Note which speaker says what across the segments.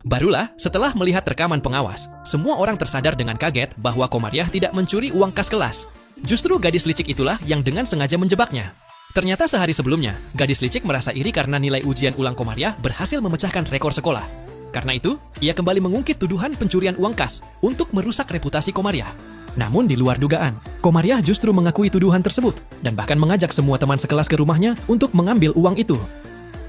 Speaker 1: Barulah setelah melihat rekaman pengawas, semua orang tersadar dengan kaget bahwa Komariah tidak mencuri uang kas kelas. Justru gadis licik itulah yang dengan sengaja menjebaknya. Ternyata sehari sebelumnya, gadis licik merasa iri karena nilai ujian ulang Komariah berhasil memecahkan rekor sekolah. Karena itu, ia kembali mengungkit tuduhan pencurian uang kas untuk merusak reputasi Komariah. Namun di luar dugaan, Komariah justru mengakui tuduhan tersebut dan bahkan mengajak semua teman sekelas ke rumahnya untuk mengambil uang itu.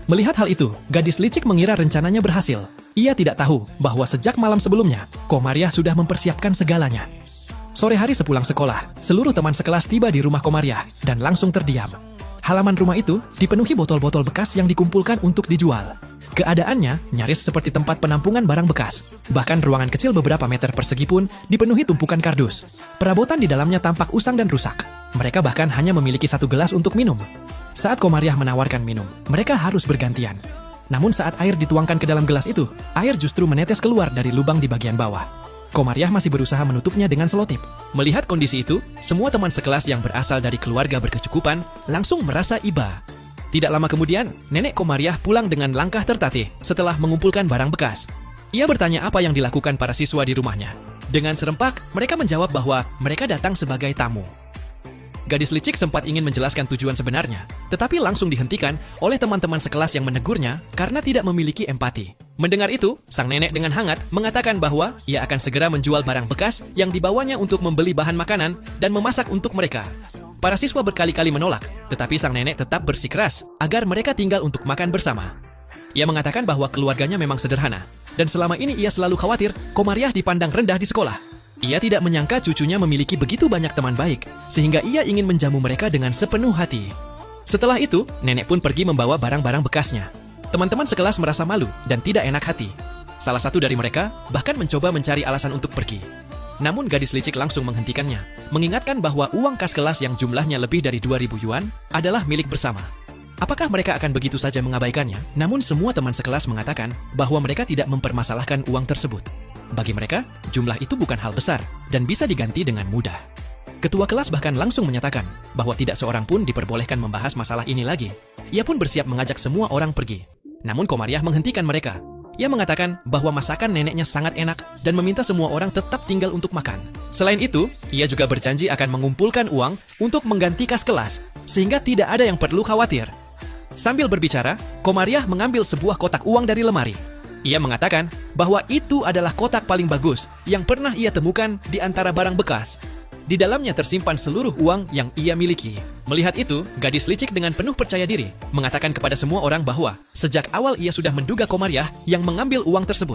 Speaker 1: Melihat hal itu, gadis licik mengira rencananya berhasil. Ia tidak tahu bahwa sejak malam sebelumnya, Komariah sudah mempersiapkan segalanya. Sore hari sepulang sekolah, seluruh teman sekelas tiba di rumah Komariah dan langsung terdiam. Halaman rumah itu dipenuhi botol-botol bekas yang dikumpulkan untuk dijual. Keadaannya nyaris seperti tempat penampungan barang bekas. Bahkan ruangan kecil beberapa meter persegi pun dipenuhi tumpukan kardus. Perabotan di dalamnya tampak usang dan rusak. Mereka bahkan hanya memiliki satu gelas untuk minum. Saat Komariah menawarkan minum, mereka harus bergantian. Namun saat air dituangkan ke dalam gelas itu, air justru menetes keluar dari lubang di bagian bawah. Komariah masih berusaha menutupnya dengan selotip. Melihat kondisi itu, semua teman sekelas yang berasal dari keluarga berkecukupan langsung merasa iba. Tidak lama kemudian, nenek Komariah pulang dengan langkah tertatih setelah mengumpulkan barang bekas. Ia bertanya apa yang dilakukan para siswa di rumahnya. Dengan serempak, mereka menjawab bahwa mereka datang sebagai tamu. Gadis licik sempat ingin menjelaskan tujuan sebenarnya, tetapi langsung dihentikan oleh teman-teman sekelas yang menegurnya karena tidak memiliki empati. Mendengar itu, sang nenek dengan hangat mengatakan bahwa ia akan segera menjual barang bekas yang dibawanya untuk membeli bahan makanan dan memasak untuk mereka. Para siswa berkali-kali menolak, tetapi sang nenek tetap bersikeras agar mereka tinggal untuk makan bersama. Ia mengatakan bahwa keluarganya memang sederhana, dan selama ini ia selalu khawatir Komariah dipandang rendah di sekolah. Ia tidak menyangka cucunya memiliki begitu banyak teman baik, sehingga ia ingin menjamu mereka dengan sepenuh hati. Setelah itu, nenek pun pergi membawa barang-barang bekasnya. Teman-teman sekelas merasa malu dan tidak enak hati. Salah satu dari mereka bahkan mencoba mencari alasan untuk pergi. Namun gadis licik langsung menghentikannya, mengingatkan bahwa uang kas kelas yang jumlahnya lebih dari 2.000 yuan adalah milik bersama. Apakah mereka akan begitu saja mengabaikannya? Namun semua teman sekelas mengatakan bahwa mereka tidak mempermasalahkan uang tersebut. Bagi mereka, jumlah itu bukan hal besar dan bisa diganti dengan mudah. Ketua kelas bahkan langsung menyatakan bahwa tidak seorang pun diperbolehkan membahas masalah ini lagi. Ia pun bersiap mengajak semua orang pergi. Namun Komariah menghentikan mereka. Ia mengatakan bahwa masakan neneknya sangat enak dan meminta semua orang tetap tinggal untuk makan. Selain itu, ia juga berjanji akan mengumpulkan uang untuk mengganti kas kelas, sehingga tidak ada yang perlu khawatir. Sambil berbicara, Komariah mengambil sebuah kotak uang dari lemari. Ia mengatakan bahwa itu adalah kotak paling bagus yang pernah ia temukan di antara barang bekas. Di dalamnya tersimpan seluruh uang yang ia miliki. Melihat itu, gadis licik dengan penuh percaya diri mengatakan kepada semua orang bahwa sejak awal ia sudah menduga Komariah yang mengambil uang tersebut.